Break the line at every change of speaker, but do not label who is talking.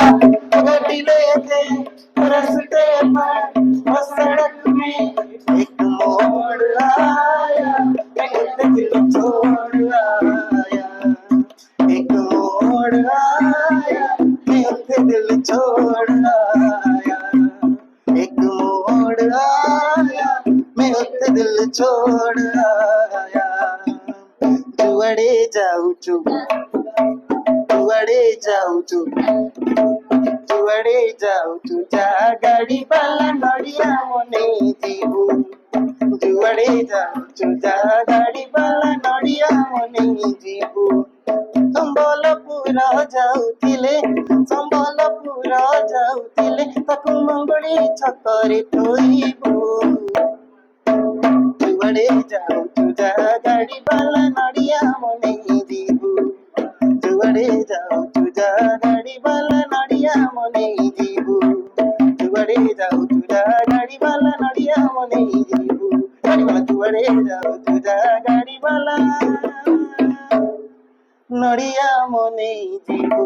गड्डी लेके रस्ते पर वो सड़क में एक मोड़ आया, मैं दिल छोड़ आया। एक मोड़ आया, मैं दिल छोड़ आया। एक मोड़ आया, मैं दिल छोड़ आया। जुआड़े जाऊ चू, जुआड़े जाऊ चू, जुआड़े जाऊ चू, जा गाड़ी वाला नड़िया मने जीबू। जुआड़े जाऊ चू, जा गाड़ी वाला नड़िया मने जीबू। ସମ୍ବଲପୁର ଯାଉଥିଲେ, ସମ୍ବଲପୁର ଯାଉଥିଲେ, ତାକୁ ମଙ୍ଗୁଳି ଛକରେ ଥୋଇବୁ। जुआड़े जाऊ जा गाड़ी वाला नड़िया मने जीबू। जुआड़े जाऊ जा गाड़ी वाला नड़िया मने जीबू। जुआड़े जाऊ जा गाड़ी वाला नड़िया मने जीबू। गाड़ी वाला जुआड़े जाऊ जा गाड़ी वाला नड़िया मने जीबू।